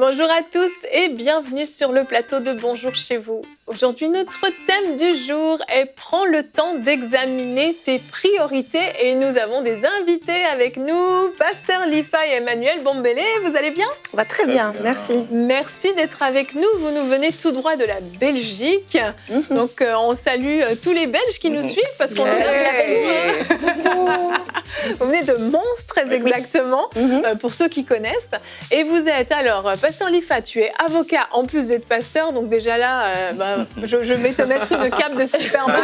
Bonjour à tous et bienvenue sur le plateau de Bonjour chez vous. Aujourd'hui, notre thème du jour est « Prends le temps d'examiner tes priorités » et nous avons des invités avec nous, Pasteur Lifa et Emmanuel Bombele. Vous allez bien? On va très bien, merci. Merci d'être avec nous. Vous nous venez tout droit de la Belgique. Donc, on salue tous les Belges qui nous suivent parce qu'on est de la Belgique. Vous venez de Mons, très exactement, pour ceux qui connaissent. Et vous êtes alors, Pasteur Lifa, tu es avocat en plus d'être pasteur, donc déjà là, je vais te mettre une cape de Superman.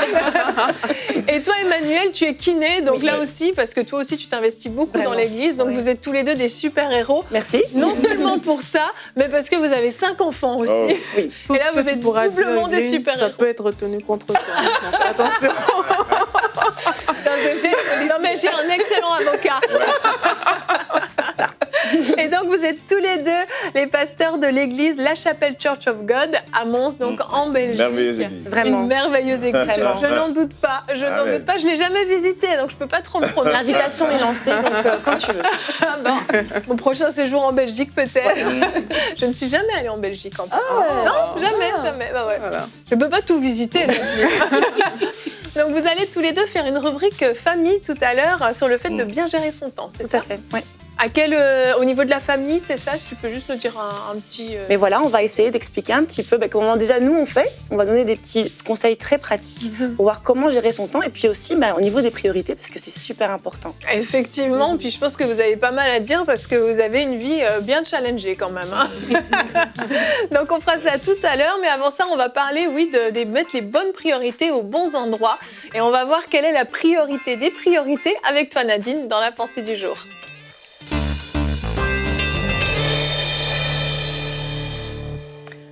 Et toi, Emmanuel, tu es kiné, donc là aussi, parce que toi aussi, tu t'investis beaucoup dans l'église, donc vous êtes tous les deux des super-héros. Merci. Non seulement pour ça, mais parce que vous avez 5 enfants aussi. Oh. Oui. Et là, vous êtes doublement des super-héros. Ça peut être retenu contre toi. Donc, attention. Non, mais j'ai un excellent avocat. Et donc, vous êtes tous les deux les pasteurs de l'église La Chapelle Church of God à Mons, donc en Belgique. Merveilleuse église. Vraiment. Une merveilleuse église. Je n'en doute pas. Je n'en doute pas. Je ne l'ai jamais visitée, donc je ne peux pas trop me prononcer. L'invitation est lancée, donc quand tu veux. Ah bon. Mon prochain séjour en Belgique, peut-être. Je ne suis jamais allée en Belgique, en plus. Non, jamais. Bah ouais. Voilà. Je ne peux pas tout visiter. Donc, vous allez tous les deux faire une rubrique famille tout à l'heure sur le fait de bien gérer son temps, c'est ça? Tout à fait, oui. Au niveau de la famille, c'est ça? Si tu peux juste nous dire un petit... Mais voilà, on va essayer d'expliquer un petit peu comment déjà nous on fait. On va donner des petits conseils très pratiques pour voir comment gérer son temps et puis aussi au niveau des priorités parce que c'est super important. Puis je pense que vous avez pas mal à dire parce que vous avez une vie bien challengée quand même. Hein. Donc on fera ça tout à l'heure, mais avant ça, on va parler, de mettre les bonnes priorités aux bons endroits et on va voir quelle est la priorité des priorités avec toi Nadine dans la pensée du jour.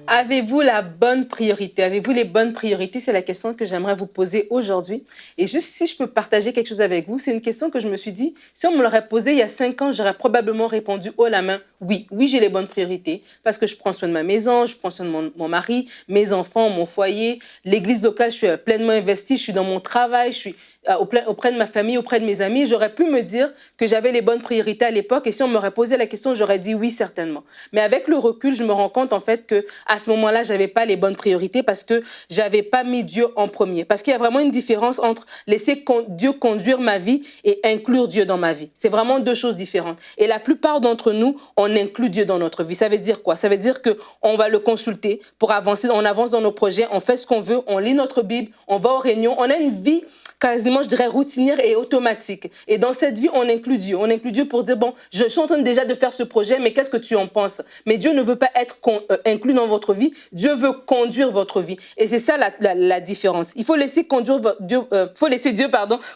Avez-vous la bonne priorité? Avez-vous les bonnes priorités? C'est la question que j'aimerais vous poser aujourd'hui. Et juste si je peux partager quelque chose avec vous, c'est une question que je me suis dit, si on me l'aurait posée il y a 5 ans, j'aurais probablement répondu haut la main, oui, j'ai les bonnes priorités parce que je prends soin de ma maison, je prends soin de mon mari, mes enfants, mon foyer, l'église locale, je suis pleinement investie, je suis dans mon travail, je suis auprès de ma famille, auprès de mes amis. J'aurais pu me dire que j'avais les bonnes priorités à l'époque et si on m'aurait posé la question, j'aurais dit oui, certainement. Mais avec le recul, je me rends compte en fait que à ce moment-là, j'avais pas les bonnes priorités parce que j'avais pas mis Dieu en premier. Parce qu'il y a vraiment une différence entre laisser Dieu conduire ma vie et inclure Dieu dans ma vie. C'est vraiment 2 choses différentes. Et la plupart d'entre nous, on inclut Dieu dans notre vie. Ça veut dire quoi? Ça veut dire que on va le consulter pour avancer, on avance dans nos projets, on fait ce qu'on veut, on lit notre Bible, on va aux réunions, on a une vie quasiment, je dirais, routinière et automatique. Et dans cette vie, on inclut Dieu. On inclut Dieu pour dire, bon, je suis en train déjà de faire ce projet, mais qu'est-ce que tu en penses? Mais Dieu ne veut pas être inclus dans votre vie. Dieu veut conduire votre vie. Et c'est ça la différence. Il faut laisser Dieu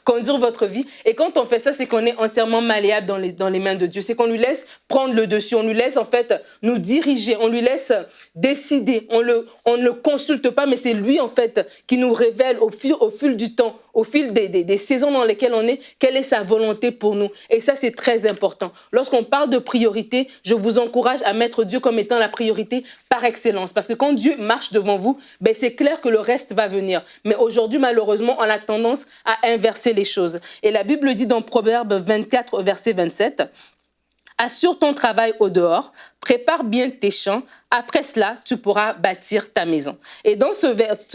conduire votre vie. Et quand on fait ça, c'est qu'on est entièrement malléable dans les mains de Dieu. C'est qu'on lui laisse prendre le dessus. On lui laisse, en fait, nous diriger. On lui laisse décider. On ne le consulte pas, mais c'est lui, en fait, qui nous révèle au fil du temps, au fil des saisons dans lesquelles on est, quelle est sa volonté pour nous. Et ça, c'est très important. Lorsqu'on parle de priorité, je vous encourage à mettre Dieu comme étant la priorité par excellence. Parce que quand Dieu marche devant vous, c'est clair que le reste va venir. Mais aujourd'hui, malheureusement, on a tendance à inverser les choses. Et la Bible dit dans Proverbe 24, verset 27, « Assure ton travail au dehors, prépare bien tes champs, après cela, tu pourras bâtir ta maison. » Et dans ce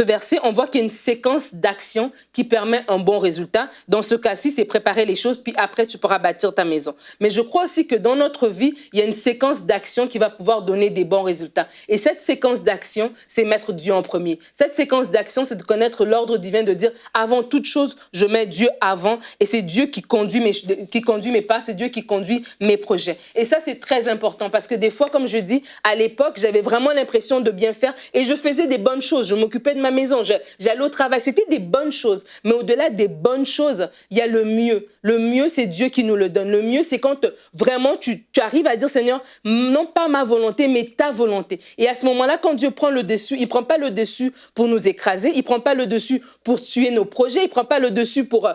verset, on voit qu'il y a une séquence d'actions qui permet un bon résultat. Dans ce cas-ci, c'est préparer les choses, puis après, tu pourras bâtir ta maison. Mais je crois aussi que dans notre vie, il y a une séquence d'actions qui va pouvoir donner des bons résultats. Et cette séquence d'actions, c'est mettre Dieu en premier. Cette séquence d'actions, c'est de connaître l'ordre divin, de dire, avant toute chose, je mets Dieu avant, et c'est Dieu qui conduit mes pas, c'est Dieu qui conduit mes projets. Et ça, c'est très important, parce que des fois, comme je dis, à l'époque, j'avais j'avais vraiment l'impression de bien faire et je faisais des bonnes choses. Je m'occupais de ma maison, j'allais au travail. C'était des bonnes choses. Mais au-delà des bonnes choses, il y a le mieux. Le mieux, c'est Dieu qui nous le donne. Le mieux, c'est quand vraiment tu arrives à dire, Seigneur, non pas ma volonté, mais ta volonté. Et à ce moment-là, quand Dieu prend le dessus, il prend pas le dessus pour nous écraser, il prend pas le dessus pour tuer nos projets, il prend pas le dessus pour,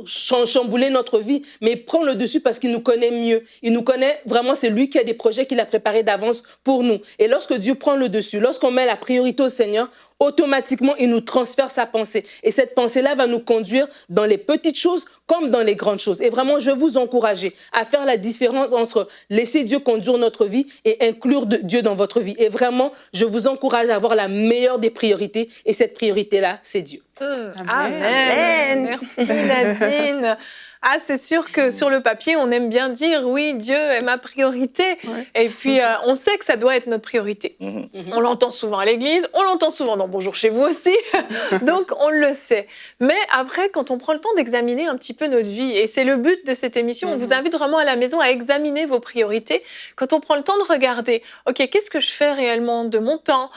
chambouler notre vie, mais il prend le dessus parce qu'il nous connaît mieux. Il nous connaît vraiment, c'est lui qui a des projets qu'il a préparés d'avance pour nous. Et lorsque Dieu prend le dessus, lorsqu'on met la priorité au Seigneur, automatiquement, il nous transfère sa pensée. Et cette pensée-là va nous conduire dans les petites choses comme dans les grandes choses. Et vraiment, je veux vous encourager à faire la différence entre laisser Dieu conduire notre vie et inclure Dieu dans votre vie. Et vraiment, je vous encourage à avoir la meilleure des priorités. Et cette priorité-là, c'est Dieu. Amen. Merci Nadine. Ah, c'est sûr que sur le papier, on aime bien dire oui, Dieu est ma priorité. Ouais. Et puis, on sait que ça doit être notre priorité. On l'entend souvent à l'église, on l'entend souvent dans Bonjour chez vous aussi. Donc, on le sait. Mais après, quand on prend le temps d'examiner un petit peu notre vie, et c'est le but de cette émission, on vous invite vraiment à la maison à examiner vos priorités. Quand on prend le temps de regarder, OK, qu'est-ce que je fais réellement de mon temps?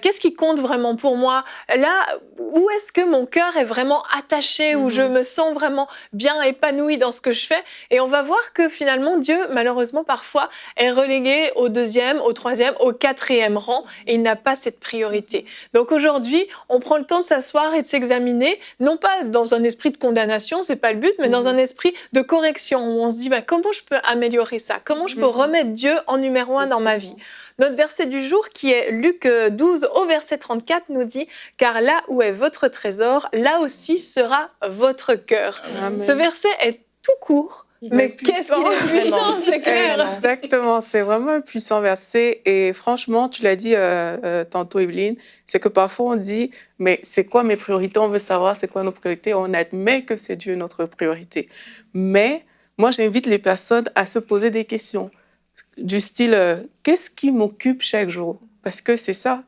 Qu'est-ce qui compte vraiment pour moi? Là, où est-ce que mon cœur est vraiment attaché, où je me sens vraiment bien épanouie dans ce que je fais, et on va voir que finalement Dieu, malheureusement parfois, est relégué au 2e, au 3e, au 4e rang, et il n'a pas cette priorité. Donc aujourd'hui, on prend le temps de s'asseoir et de s'examiner, non pas dans un esprit de condamnation, c'est pas le but, mais dans un esprit de correction, où on se dit comment je peux améliorer ça, comment je peux remettre Dieu en numéro 1 dans ma vie. Notre verset du jour, qui est Luc 12 au verset 34, nous dit « Car là où est votre trésor, là aussi sera votre cœur ». Ce verset est tout court, mais qu'est-ce qu'il est puissant, c'est clair. Exactement, c'est vraiment un puissant verset. Et franchement, tu l'as dit tantôt, Evelyne, c'est que parfois on dit, mais c'est quoi mes priorités? On veut savoir c'est quoi nos priorités. On admet que c'est Dieu notre priorité. Mais moi, j'invite les personnes à se poser des questions du style, qu'est-ce qui m'occupe chaque jour? Parce que c'est ça.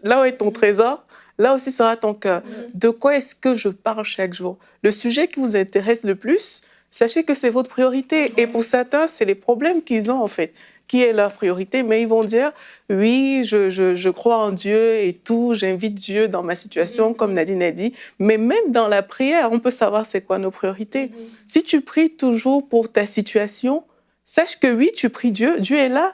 Là où est ton trésor, là aussi sera ton cœur. De quoi est-ce que je parle chaque jour? Le sujet qui vous intéresse le plus, sachez que c'est votre priorité. Et pour certains, c'est les problèmes qu'ils ont, en fait, qui est leur priorité. Mais ils vont dire, oui, je crois en Dieu et tout, j'invite Dieu dans ma situation, comme Nadine a dit. Mais même dans la prière, on peut savoir c'est quoi nos priorités. Si tu pries toujours pour ta situation, sache que oui, tu pries Dieu, Dieu est là,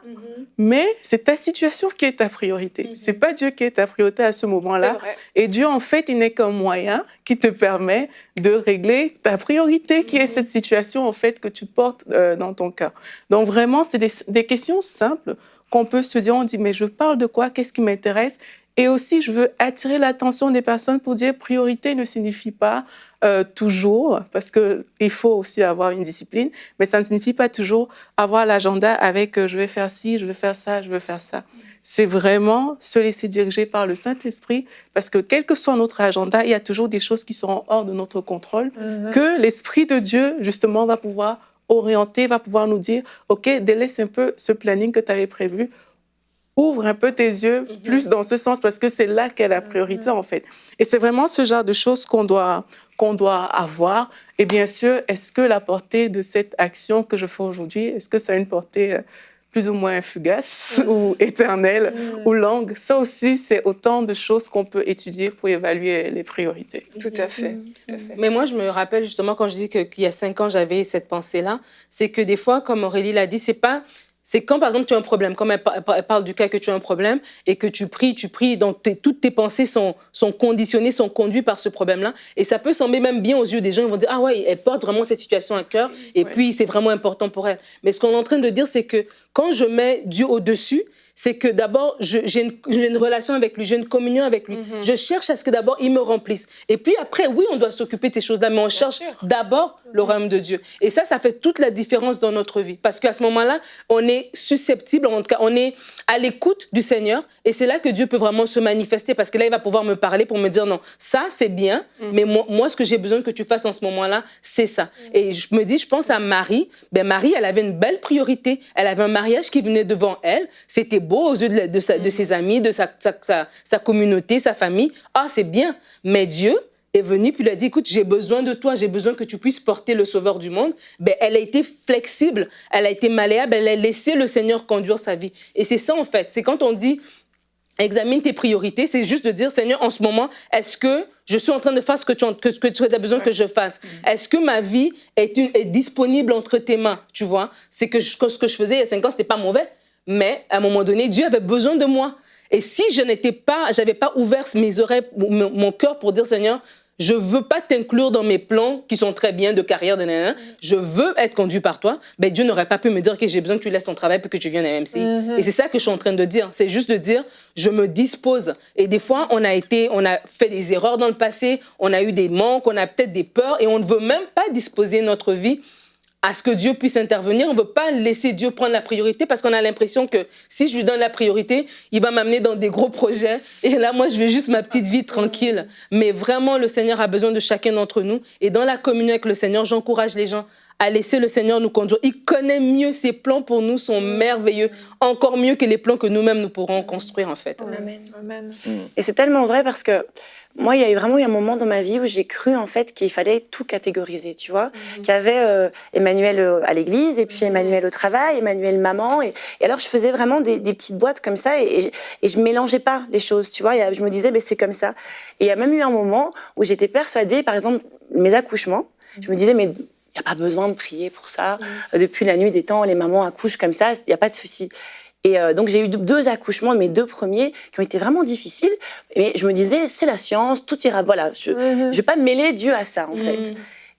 mais c'est ta situation qui est ta priorité. C'est pas Dieu qui est ta priorité à ce moment-là. Et Dieu, en fait, il n'est qu'un moyen qui te permet de régler ta priorité, qui est cette situation, en fait, que tu portes dans ton cœur. Donc vraiment, c'est des questions simples qu'on peut se dire, on dit, mais je parle de quoi? Qu'est-ce qui m'intéresse? Et aussi, je veux attirer l'attention des personnes pour dire priorité ne signifie pas toujours, parce qu'il faut aussi avoir une discipline, mais ça ne signifie pas toujours avoir l'agenda avec je vais faire ci, je vais faire ça, je vais faire ça. C'est vraiment se laisser diriger par le Saint-Esprit, parce que quel que soit notre agenda, il y a toujours des choses qui seront hors de notre contrôle, que l'Esprit de Dieu, justement, va pouvoir orienter, va pouvoir nous dire, OK, délaisse un peu ce planning que tu avais prévu, ouvre un peu tes yeux plus dans ce sens, parce que c'est là qu'est la priorité, en fait. Et c'est vraiment ce genre de choses qu'on doit avoir. Et bien sûr, est-ce que la portée de cette action que je fais aujourd'hui, est-ce que ça a une portée plus ou moins fugace ou éternelle ou longue? Ça aussi, c'est autant de choses qu'on peut étudier pour évaluer les priorités. Tout à fait, tout à fait. Mais moi, je me rappelle justement quand je dis qu'il y a 5 ans, j'avais cette pensée-là, c'est que des fois, comme Aurélie l'a dit, c'est quand, par exemple, tu as un problème, comme elle parle du cas que tu as un problème et que tu pries, donc toutes tes pensées sont conditionnées, sont conduites par ce problème-là. Et ça peut sembler même bien aux yeux des gens. Ils vont dire, ah ouais, elle porte vraiment cette situation à cœur et puis c'est vraiment important pour elle. Mais ce qu'on est en train de dire, c'est que quand je mets Dieu au-dessus, c'est que d'abord, j'ai une relation avec lui, j'ai une communion avec lui. Je cherche à ce que d'abord, il me remplisse. Et puis après, oui, on doit s'occuper de ces choses-là, mais on cherche d'abord le royaume de Dieu. Et ça fait toute la différence dans notre vie. Parce qu'à ce moment-là, on est susceptible, en tout cas, on est à l'écoute du Seigneur. Et c'est là que Dieu peut vraiment se manifester. Parce que là, il va pouvoir me parler pour me dire, non, ça, c'est bien, mais moi, ce que j'ai besoin que tu fasses en ce moment-là, c'est ça. Et je pense à Marie. Marie, elle avait une belle priorité. Elle avait un mariage qui venait devant elle. C'était beau aux yeux de ses amis, de sa communauté, sa famille. Ah, c'est bien. Mais Dieu, est venue puis lui a dit, écoute, j'ai besoin de toi, j'ai besoin que tu puisses porter le Sauveur du monde, ben, elle a été flexible, elle a été malléable, elle a laissé le Seigneur conduire sa vie. Et c'est ça, en fait. C'est quand on dit, examine tes priorités, c'est juste de dire, Seigneur, en ce moment, est-ce que je suis en train de faire ce que tu as besoin que je fasse? Est-ce que ma vie est disponible entre tes mains? Tu vois? C'est que ce que je faisais il y a 5 ans, c'était pas mauvais. Mais à un moment donné, Dieu avait besoin de moi. Et si je j'avais pas ouvert mes oreilles, mon cœur pour dire, Seigneur, je veux pas t'inclure dans mes plans qui sont très bien de carrière, je veux être conduit par toi, ben Dieu n'aurait pas pu me dire que j'ai besoin que tu laisses ton travail pour que tu viennes à MCI. Et c'est ça que je suis en train de dire. C'est juste de dire, je me dispose. Et des fois, on a fait des erreurs dans le passé, on a eu des manques, on a peut-être des peurs et on ne veut même pas disposer notre vie à ce que Dieu puisse intervenir. On ne veut pas laisser Dieu prendre la priorité parce qu'on a l'impression que si je lui donne la priorité, il va m'amener dans des gros projets. Et là, moi, je vais juste ma petite vie tranquille. Mais vraiment, le Seigneur a besoin de chacun d'entre nous. Et dans la communion avec le Seigneur, j'encourage les gens à laisser le Seigneur nous conduire. Il connaît mieux, ses plans pour nous sont merveilleux, encore mieux que les plans que nous-mêmes nous pourrons construire en fait. Amen. Amen. Et c'est tellement vrai parce que moi, il y a vraiment eu un moment dans ma vie où j'ai cru en fait qu'il fallait tout catégoriser, tu vois. Qu'il y avait Emmanuel à l'église et puis Emmanuel au travail, Emmanuel maman. Et alors, je faisais vraiment des petites boîtes comme ça et je mélangeais pas les choses, tu vois. Je me disais, c'est comme ça. Et il y a même eu un moment où j'étais persuadée, par exemple, mes accouchements, je me disais, mais il n'y a pas besoin de prier pour ça. Depuis la nuit des temps, les mamans accouchent comme ça, il n'y a pas de souci. Et donc, j'ai eu 2 accouchements, mes 2 premiers, qui ont été vraiment difficiles. Mais je me disais, c'est la science, tout ira. Voilà, je ne vais pas mêler Dieu à ça, en fait.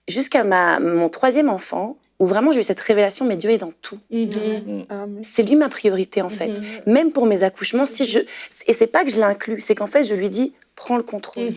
Jusqu'à mon 3e enfant, où vraiment j'ai eu cette révélation, mais Dieu est dans tout. C'est lui ma priorité, en fait. Même pour mes accouchements, et c'est pas que je l'inclus, c'est qu'en fait, je lui dis, prends le contrôle.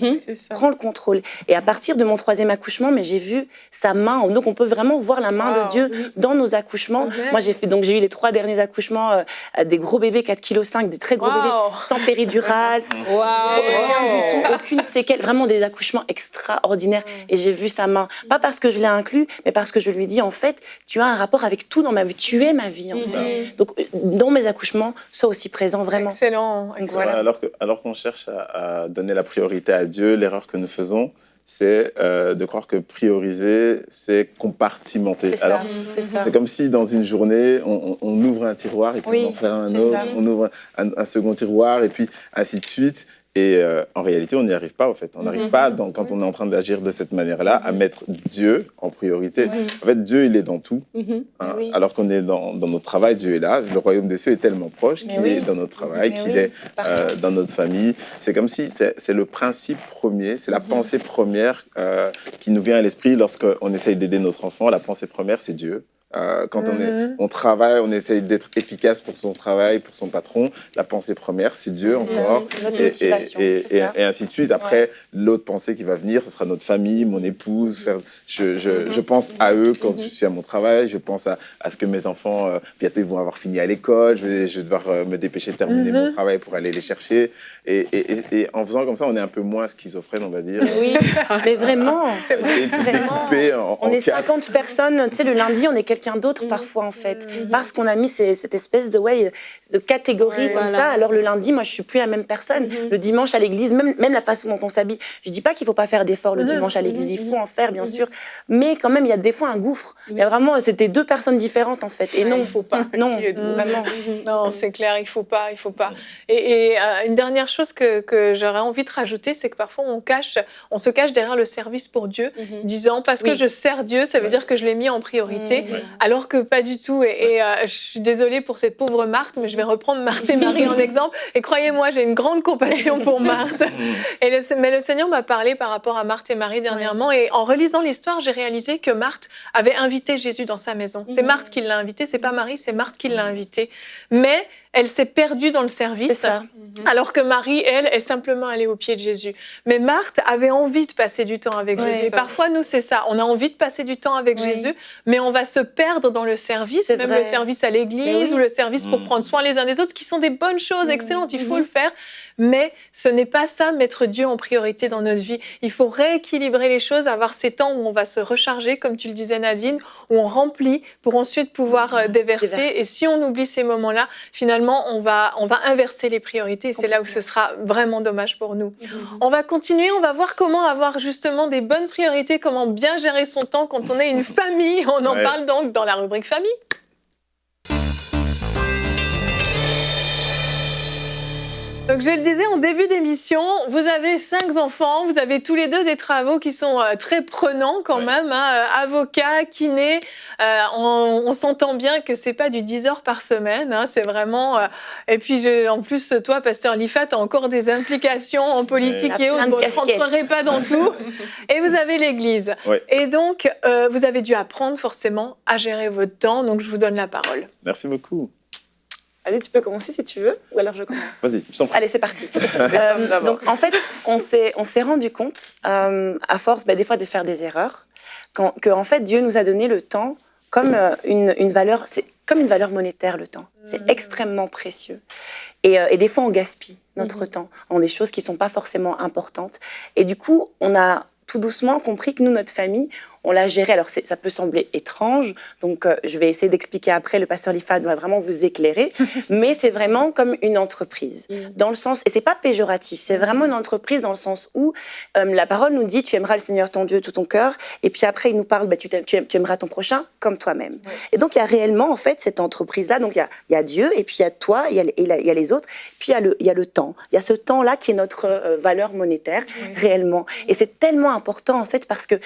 Prends le contrôle. Et à partir de mon 3e accouchement, mais j'ai vu sa main. Donc, on peut vraiment voir la main de Dieu dans nos accouchements. Moi, j'ai eu les 3 derniers accouchements, des gros bébés, 4,5 kg, des très gros bébés, sans péridurale. Rien du tout, aucune séquelle. Vraiment des accouchements extraordinaires. Et j'ai vu sa main. Pas parce que je l'ai inclus, mais parce que je lui dis, en fait, tu as un rapport avec tout dans ma vie. Tu es ma vie, en fait. Donc, dans mes accouchements, sois aussi présent, vraiment. Excellent. Voilà. Alors qu'on cherche à donner la priorité à Dieu, l'erreur que nous faisons, c'est de croire que prioriser, c'est compartimenter. C'est ça. C'est comme si dans une journée, on ouvre un tiroir et puis on en fait un autre, on ouvre un second tiroir et puis ainsi de suite. Et en réalité, on n'y arrive pas, en fait. On n'arrive pas, quand on est en train d'agir de cette manière-là, à mettre Dieu en priorité. En fait, Dieu, il est dans tout. Alors qu'on est dans notre travail, Dieu est là. Le royaume des cieux est tellement proche qu'il est dans notre travail, qu'il est dans notre famille. C'est comme si c'est le principe premier, c'est la pensée première qui nous vient à l'esprit lorsqu'on essaye d'aider notre enfant. La pensée première, c'est Dieu. Quand on travaille, on essaye d'être efficace pour son travail, pour son patron. La pensée première, c'est Dieu encore. Et ainsi de suite. Après, l'autre pensée qui va venir, ce sera notre famille, mon épouse. Je pense à eux quand je suis à mon travail. Je pense à ce que mes enfants, bientôt, ils vont avoir fini à l'école. Je vais devoir me dépêcher de terminer mon travail pour aller les chercher. Et en faisant comme ça, on est un peu moins schizophrène, on va dire. Oui, mais vraiment. Essayer de se découper on est 50 personnes. Tu sais, le lundi, on est quelqu'un d'autre parfois en fait, parce qu'on a mis cette espèce de catégorie comme ça. Alors le lundi, moi je suis plus la même personne. Le dimanche à l'église, même la façon dont on s'habille. Je dis pas qu'il faut pas faire d'efforts le dimanche à l'église, il faut en faire bien sûr, mais quand même il y a des fois un gouffre. Il y a vraiment, c'était 2 personnes différentes en fait. Et non, il faut pas. Non, vraiment. Non, c'est clair, il faut pas. Et une dernière chose que j'aurais envie de rajouter, c'est que parfois on se cache derrière le service pour Dieu, disant parce que je sers Dieu, ça veut dire que je l'ai mis en priorité. Alors que pas du tout. Et je suis désolée pour cette pauvre Marthe, mais je vais reprendre Marthe et Marie en exemple. Et croyez-moi, j'ai une grande compassion pour Marthe. Mais le Seigneur m'a parlé par rapport à Marthe et Marie dernièrement. Et en relisant l'histoire, j'ai réalisé que Marthe avait invité Jésus dans sa maison. C'est Marthe qui l'a invité, c'est pas Marie, c'est Marthe qui l'a invité. Mais elle s'est perdue dans le service, alors que Marie, elle, est simplement allée aux pieds de Jésus. Mais Marthe avait envie de passer du temps avec Jésus. Et parfois, nous, c'est ça. On a envie de passer du temps avec Jésus, mais on va se perdre dans le service, même le service à l'église ou le service pour prendre soin les uns des autres, qui sont des bonnes choses, excellentes, il faut le faire. Mais ce n'est pas ça, mettre Dieu en priorité dans notre vie. Il faut rééquilibrer les choses, avoir ces temps où on va se recharger, comme tu le disais Nadine, où on remplit pour ensuite pouvoir déverser. Et si on oublie ces moments-là, finalement, finalement, on va inverser les priorités. C'est là où ce sera vraiment dommage pour nous. On va continuer, on va voir comment avoir justement des bonnes priorités, comment bien gérer son temps quand on est une famille. On en parle donc dans la rubrique famille. Donc, je le disais en début d'émission, vous avez 5 enfants, vous avez tous les 2 des travaux qui sont très prenants quand même, hein, avocat, kiné. On s'entend bien que c'est pas du 10 heures par semaine, hein, c'est vraiment. Et puis, en plus, toi, Pasteur Lifa, tu as encore des implications en politique et autres. Bon, je ne rentrerai pas dans tout. Et vous avez l'église. Et donc, vous avez dû apprendre forcément à gérer votre temps. Donc, je vous donne la parole. Merci beaucoup. Allez, tu peux commencer si tu veux, ou alors je commence. Vas-y, je t'en prie. Allez, c'est parti. Donc, en fait, on s'est rendu compte, à force des fois de faire des erreurs, que en fait, Dieu nous a donné le temps comme une valeur, c'est comme une valeur monétaire, le temps. C'est extrêmement précieux. Et des fois, on gaspille notre temps en des choses qui ne sont pas forcément importantes. Et du coup, on a tout doucement compris que nous, notre famille, on l'a géré. Alors, ça peut sembler étrange, donc je vais essayer d'expliquer après. Le pasteur Lifa va vraiment vous éclairer, mais c'est vraiment comme une entreprise, dans le sens, et c'est pas péjoratif, c'est vraiment une entreprise dans le sens où la parole nous dit, tu aimeras le Seigneur ton Dieu de tout ton cœur, et puis après, il nous parle, tu aimeras ton prochain comme toi-même. Et donc, il y a réellement, en fait, cette entreprise-là, donc il y a Dieu, et puis il y a toi, il y a les autres, puis il y a le temps. Il y a ce temps-là qui est notre valeur monétaire, réellement. Et c'est tellement important, en fait, parce que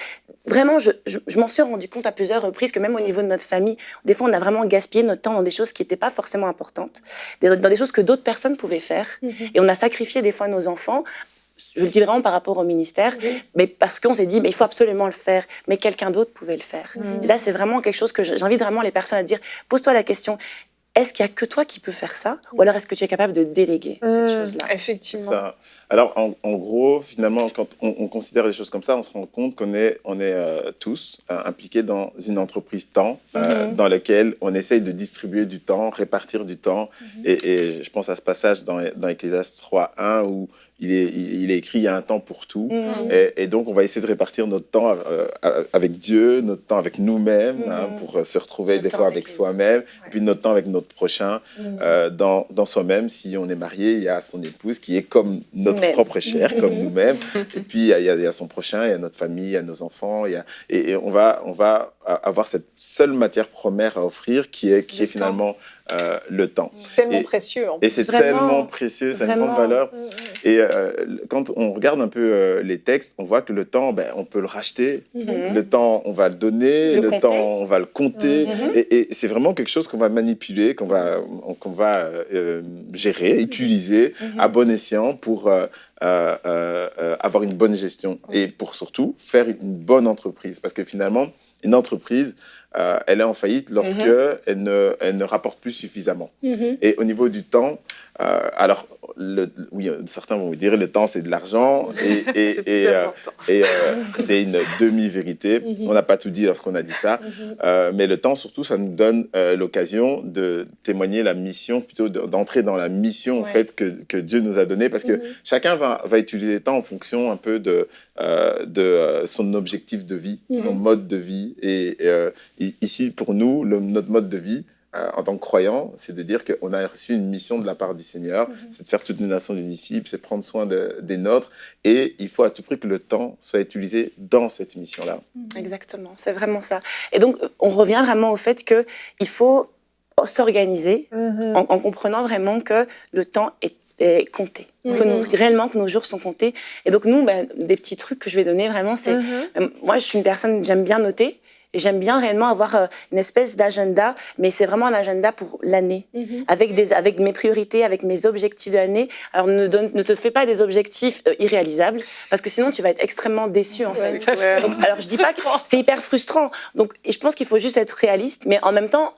vraiment, je m'en suis rendu compte à plusieurs reprises que même au niveau de notre famille, des fois, on a vraiment gaspillé notre temps dans des choses qui n'étaient pas forcément importantes, dans des choses que d'autres personnes pouvaient faire. Et on a sacrifié des fois nos enfants. Je le dis vraiment par rapport au ministère, mais parce qu'on s'est dit, mais il faut absolument le faire, mais quelqu'un d'autre pouvait le faire. Et là, c'est vraiment quelque chose que j'invite vraiment les personnes à dire, pose-toi la question, est-ce qu'il n'y a que toi qui peux faire ça, ou alors est-ce que tu es capable de déléguer cette chose-là? Effectivement. Ça. Alors, en gros, finalement, quand on considère les choses comme ça, on se rend compte qu'on est tous impliqués dans une entreprise temps, dans laquelle on essaye de distribuer du temps, répartir du temps. Et je pense à ce passage dans Ecclésiaste 3:1 où il est écrit, il y a un temps pour tout. Et donc, on va essayer de répartir notre temps avec Dieu, notre temps avec nous-mêmes, pour se retrouver des fois avec soi-même, et puis notre temps avec notre prochain, dans soi-même. Si on est marié, il y a son épouse qui est comme notre propre chair, comme nous-mêmes. Et puis, il y a son prochain, il y a notre famille, il y a nos enfants. Et on va avoir cette seule matière première à offrir qui est finalement le temps. Tellement précieux. Et c'est tellement précieux, c'est une grande valeur. Et quand on regarde un peu les textes, on voit que le temps, on peut le racheter. Le temps, on va le donner. Le temps, on va le compter. Et c'est vraiment quelque chose qu'on va manipuler, qu'on va gérer, utiliser à bon escient pour avoir une bonne gestion et pour surtout faire une bonne entreprise. Parce que finalement, une entreprise, elle est en faillite lorsque elle ne rapporte plus suffisamment. Et au niveau du temps, alors, oui, certains vont vous dire le temps, c'est de l'argent. Et c'est une demi-vérité. On n'a pas tout dit lorsqu'on a dit ça. Mais le temps, surtout, ça nous donne l'occasion de témoigner la mission, plutôt d'entrer dans la mission en fait, que Dieu nous a donnée. Parce que chacun va utiliser le temps en fonction un peu de son objectif de vie, son mode de vie. Et ici, pour nous, notre mode de vie, en tant que croyant, c'est de dire qu'on a reçu une mission de la part du Seigneur, c'est de faire toutes les nations des disciples, c'est prendre soin des nôtres, et il faut à tout prix que le temps soit utilisé dans cette mission-là. Exactement, c'est vraiment ça. Et donc, on revient vraiment au fait qu'il faut s'organiser en comprenant vraiment que le temps est compté, réellement que nos jours sont comptés. Et donc nous, des petits trucs que je vais donner vraiment, c'est... moi, je suis une personne, j'aime bien noter, et j'aime bien réellement avoir une espèce d'agenda, mais c'est vraiment un agenda pour l'année, avec mes priorités, avec mes objectifs de l'année. Alors ne te fais pas des objectifs irréalisables, parce que sinon tu vas être extrêmement déçu en fait. Donc, alors je dis pas que c'est hyper frustrant. Donc, et je pense qu'il faut juste être réaliste, mais en même temps,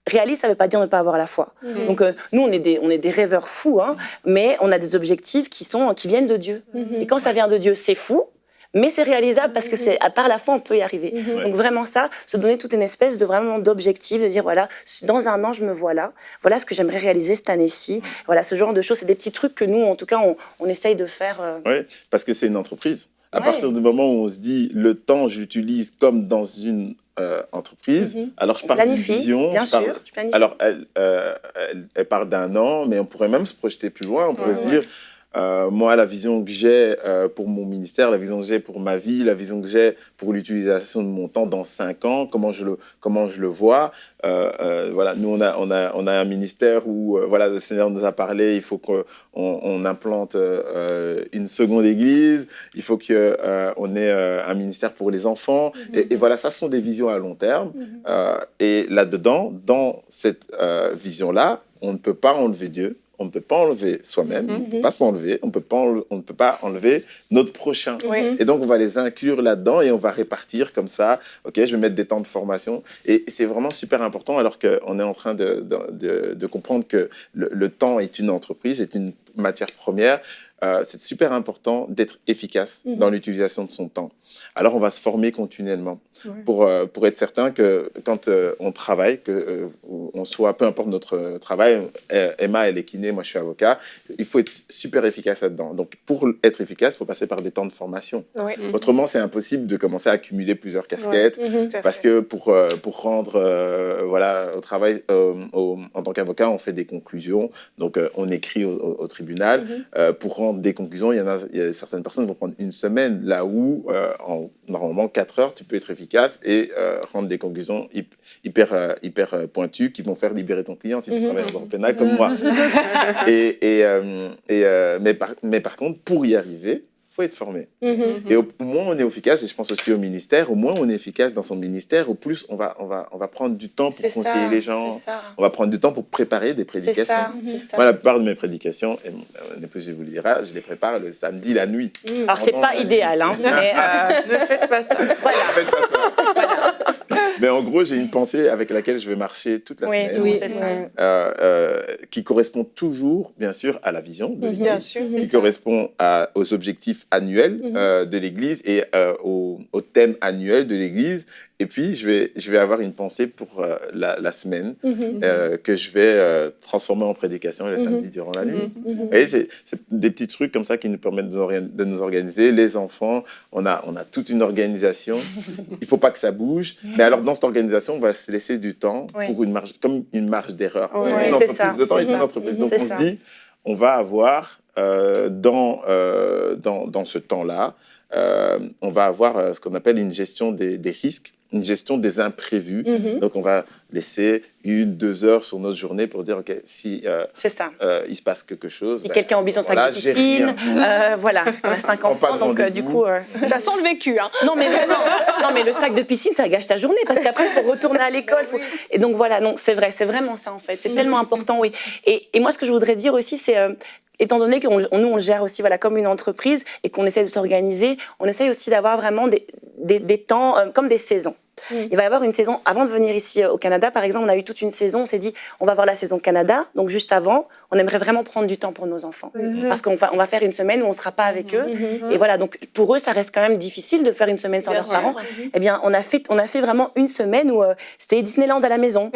réaliste, ça ne veut pas dire ne pas avoir la foi. Donc nous, on est des rêveurs fous, mais on a des objectifs qui viennent de Dieu. Et quand ça vient de Dieu, c'est fou, mais c'est réalisable parce que à part la foi, on peut y arriver. Donc vraiment ça, se donner toute une espèce d'objectif, de dire voilà, dans un an, je me vois là, voilà ce que j'aimerais réaliser cette année-ci. Voilà, ce genre de choses, c'est des petits trucs que nous, en tout cas, on essaye de faire. Oui, parce que c'est une entreprise. À partir du moment où on se dit le temps, je l'utilise comme dans une entreprise, alors je pars d'une vision. Bien sûr, tu planifies. Alors, elle parle d'un an, mais on pourrait même se projeter plus loin. On pourrait se dire, moi, la vision que j'ai pour mon ministère, la vision que j'ai pour ma vie, la vision que j'ai pour l'utilisation de mon temps dans 5 ans, comment je le vois. Voilà, nous, on a un ministère où voilà, le Seigneur nous a parlé, il faut qu'on implante une seconde église, il faut qu'on ait un ministère pour les enfants. Et voilà, ça, ce sont des visions à long terme. Et là-dedans, dans cette vision-là, on ne peut pas enlever Dieu. On ne peut pas enlever soi-même, on ne peut pas s'enlever, on ne peut pas enlever notre prochain. Et donc, on va les inclure là-dedans et on va répartir comme ça. OK, je vais mettre des temps de formation. Et c'est vraiment super important alors qu'on est en train de comprendre que le temps est une entreprise, est une matière première. C'est super important d'être efficace dans l'utilisation de son temps. Alors, on va se former continuellement pour être certain que quand on travaille, on soit, peu importe notre travail, Emma, elle est kiné, moi, je suis avocat, il faut être super efficace là-dedans. Donc, pour être efficace, il faut passer par des temps de formation. Autrement, c'est impossible de commencer à accumuler plusieurs casquettes parce que pour rendre voilà, au travail, en tant qu'avocat, on fait des conclusions. Donc, on écrit au tribunal. Pour rendre des conclusions, il y a certaines personnes qui vont prendre une semaine, là où en normalement 4 heures, tu peux être efficace et rendre des conclusions hyper pointues qui vont faire libérer ton client si tu travailles en droit pénal comme moi. Mais par contre, pour y arriver, il faut être formé. Et au moins on est efficace, et je pense aussi au ministère, au moins on est efficace dans son ministère, au plus on va prendre du temps pour conseiller les gens, on va prendre du temps pour préparer des prédications. C'est ça. Moi, la plupart de mes prédications, et mon épouse vous le dira, je les prépare le samedi, la nuit. Alors, c'est pas idéal, hein, mais ne faites pas ça. Voilà. Ne faites pas ça. Voilà. Mais en gros, j'ai une pensée avec laquelle je vais marcher toute la semaine. Oui, c'est ça. Qui correspond toujours, bien sûr, à la vision de l'Église, Bien sûr, qui correspond aux objectifs annuels de l'Église et au thème annuel de l'Église. Et puis, je vais avoir une pensée pour la semaine que je vais transformer en prédication le samedi durant la nuit. Et c'est des petits trucs comme ça qui nous permettent de nous organiser. Les enfants, on a toute une organisation. Il ne faut pas que ça bouge. Mais alors, dans cette organisation, on va se laisser du temps pour comme une marge d'erreur. C'est une entreprise. Le temps est une entreprise. Donc, on se dit, on va avoir dans ce temps-là, on va avoir ce qu'on appelle une gestion des risques, une gestion des imprévus. Donc, on va laisser 1-2 heures sur notre journée pour dire, OK, si il se passe quelque chose... Si quelqu'un a oublié son sac de piscine, voilà, parce qu'on a 5 enfants, donc du coup... Ça sent le vécu, hein. Non, mais vraiment, non, mais le sac de piscine, ça gâche ta journée, parce qu'après, il faut retourner à l'école. Et donc, voilà, non, c'est vrai, c'est vraiment ça, en fait. C'est tellement important, oui. Et moi, ce que je voudrais dire aussi, c'est... étant donné que nous, on le gère aussi comme une entreprise et qu'on essaie de s'organiser, on essaie aussi d'avoir vraiment des temps comme des saisons. Il va y avoir une saison, avant de venir ici au Canada, par exemple, on a eu toute une saison, on s'est dit, on va voir la saison Canada, donc juste avant, on aimerait vraiment prendre du temps pour nos enfants. Parce qu'on va faire une semaine où on ne sera pas avec eux. Et voilà, donc pour eux, ça reste quand même difficile de faire une semaine sans leurs parents. Eh bien, on a fait vraiment une semaine où c'était Disneyland à la maison.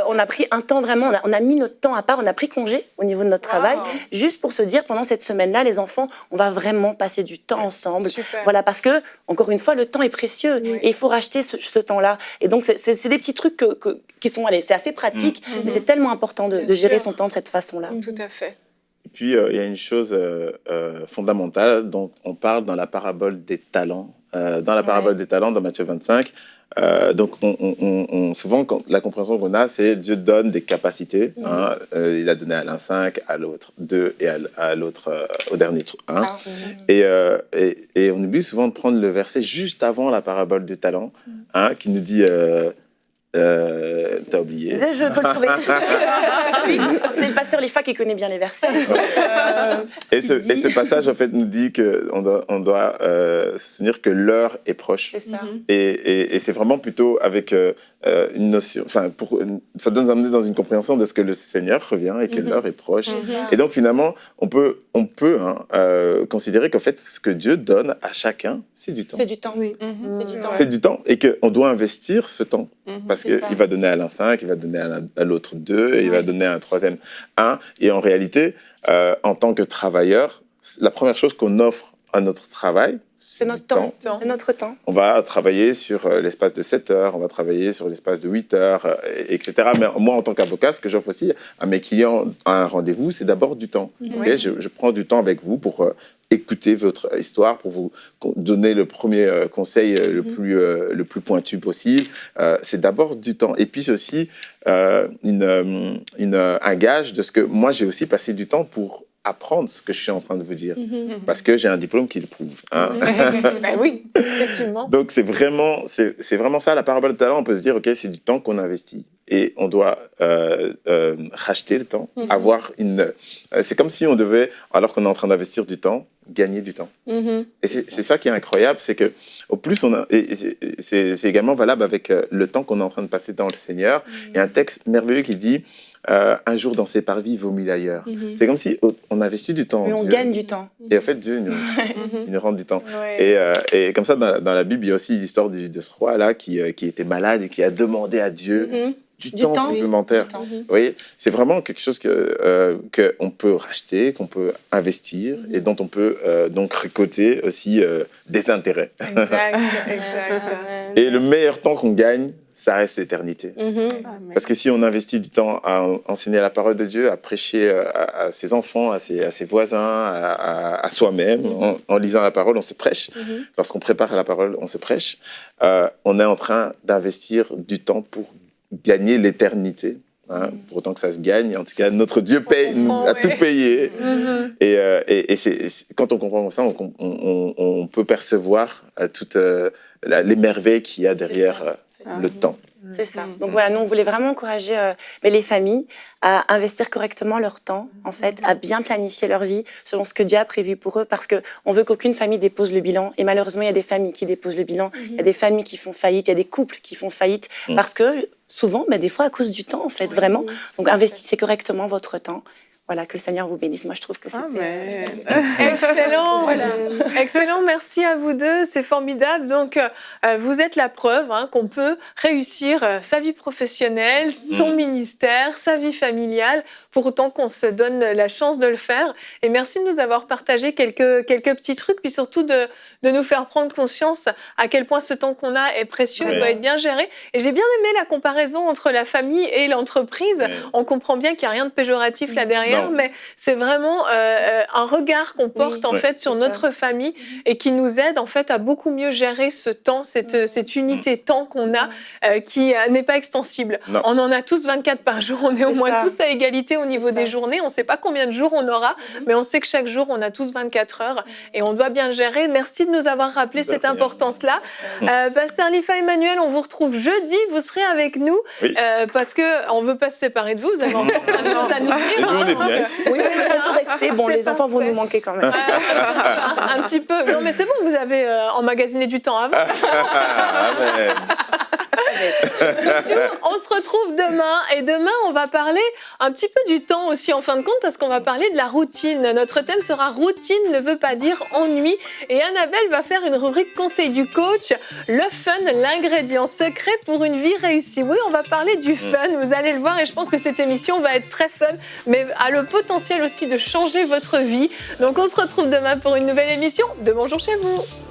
On a pris un temps vraiment, on a mis notre temps à part, on a pris congé au niveau de notre travail, juste pour se dire, pendant cette semaine-là, les enfants, on va vraiment passer du temps ensemble. Voilà, parce que, encore une fois, le temps est précieux et il faut racheter ce temps-là. Et donc, c'est des petits trucs qui sont, c'est assez pratique, mais c'est tellement important de gérer son temps de cette façon-là. Tout à fait. Et puis, il y a une chose fondamentale dont on parle dans la parabole des talents. Dans la parabole des talents, dans Matthieu 25, donc souvent, la compréhension qu'on a, c'est Dieu donne des capacités. Il a donné à l'un 5, à l'autre 2 et à l'autre, au dernier 1. Et on oublie souvent de prendre le verset juste avant la parabole des talents, qui nous dit... t'as oublié. Je peux le trouver. C'est le pasteur Lifa qui connaît bien les versets. Et ce passage, en fait, nous dit qu'on doit se souvenir que l'heure est proche. C'est ça. Et c'est vraiment plutôt avec une notion... Enfin, ça doit nous amener dans une compréhension de ce que le Seigneur revient et que l'heure est proche. Et donc, finalement, on peut considérer qu'en fait, ce que Dieu donne à chacun, c'est du temps. C'est du temps, oui. C'est du temps. Et qu'on doit investir ce temps. Parce qu'il va donner à l'un 5, il va donner à l'autre 2, et il va donner à un troisième 1. Et en réalité, en tant que travailleur, la première chose qu'on offre à notre travail, C'est notre temps. C'est notre temps. On va travailler sur l'espace de 7 heures, on va travailler sur l'espace de 8 heures, etc. Mais moi, en tant qu'avocat, ce que j'offre aussi à mes clients à un rendez-vous, c'est d'abord du temps. Okay, je prends du temps avec vous pour écouter votre histoire, pour vous donner le premier conseil le plus pointu possible. C'est d'abord du temps. Et puis, c'est aussi un gage de ce que moi, j'ai aussi passé du temps pour apprendre ce que je suis en train de vous dire. Parce que j'ai un diplôme qui le prouve. Hein. Ben oui, effectivement. Donc, c'est vraiment ça, la parabole de talent. On peut se dire, OK, c'est du temps qu'on investit. Et on doit racheter le temps, avoir une... c'est comme si on devait, alors qu'on est en train d'investir du temps, gagner du temps. Et c'est ça qui est incroyable, c'est que au plus on a... Et c'est également valable avec le temps qu'on est en train de passer dans le Seigneur. Il y a un texte merveilleux qui dit un jour dans ses parvis vaut 1000 ailleurs. C'est comme si on investit du temps en Dieu. On gagne du temps. Et en fait, Dieu il nous rend du temps. Et comme ça, dans la Bible, il y a aussi l'histoire de ce roi-là qui était malade et qui a demandé à Dieu du temps supplémentaire. Vous voyez, c'est vraiment quelque chose qu'on peut racheter, qu'on peut investir et dont on peut donc récolter aussi des intérêts. Exact. Et le meilleur temps qu'on gagne, ça reste l'éternité. Parce que si on investit du temps à enseigner la parole de Dieu, à prêcher à ses enfants, à ses voisins, à soi-même, en lisant la parole, on se prêche. Lorsqu'on prépare la parole, on se prêche. On est en train d'investir du temps pour gagner l'éternité. Hein, pour autant que ça se gagne. En tout cas, notre Dieu a tout payé. Et quand on comprend ça, on peut percevoir toutes les merveilles qu'il y a derrière le temps. C'est ça. Donc voilà, nous, on voulait vraiment encourager les familles à investir correctement leur temps, en fait, à bien planifier leur vie selon ce que Dieu a prévu pour eux, parce qu'on veut qu'aucune famille dépose le bilan. Et malheureusement, il y a des familles qui déposent le bilan, il y a des familles qui font faillite, il y a des couples qui font faillite, parce que souvent, des fois, à cause du temps, en fait, vraiment. Donc, investissez correctement votre temps. Voilà, que le Seigneur vous bénisse. Moi, je trouve que c'était... Excellent. Voilà. Excellent, merci à vous deux, c'est formidable. Donc, vous êtes la preuve qu'on peut réussir sa vie professionnelle, son ministère, sa vie familiale, pour autant qu'on se donne la chance de le faire. Et merci de nous avoir partagé quelques petits trucs, puis surtout de nous faire prendre conscience à quel point ce temps qu'on a est précieux, il doit être bien géré. Et j'ai bien aimé la comparaison entre la famille et l'entreprise. On comprend bien qu'il n'y a rien de péjoratif là derrière. Mais c'est vraiment un regard qu'on porte en fait sur notre famille et qui nous aide en fait à beaucoup mieux gérer ce temps, cette unité temps qu'on a qui n'est pas extensible. On en a tous 24 par jour, on est au moins tous à égalité au niveau des journées. On ne sait pas combien de jours on aura, mais on sait que chaque jour on a tous 24 heures et on doit bien le gérer. Merci de nous avoir rappelé cette importance-là. Pasteur Lifa Emmanuel, on vous retrouve jeudi, vous serez avec nous parce qu'on ne veut pas se séparer de vous, vous avez encore plein de choses à nous dire. Oui, on peut rester. Bon, les enfants vont nous manquer quand même. Un petit peu. Non, mais c'est bon, vous avez emmagasiné du temps avant. On se retrouve demain et demain on va parler un petit peu du temps aussi en fin de compte parce qu'on va parler de la routine. Notre thème sera routine ne veut pas dire ennui et Annabelle va faire une rubrique conseil du coach, le fun, l'ingrédient secret pour une vie réussie. Oui, on va parler du fun, vous allez le voir et je pense que cette émission va être très fun mais a le potentiel aussi de changer votre vie. Donc on se retrouve demain pour une nouvelle émission de Bonjour chez vous.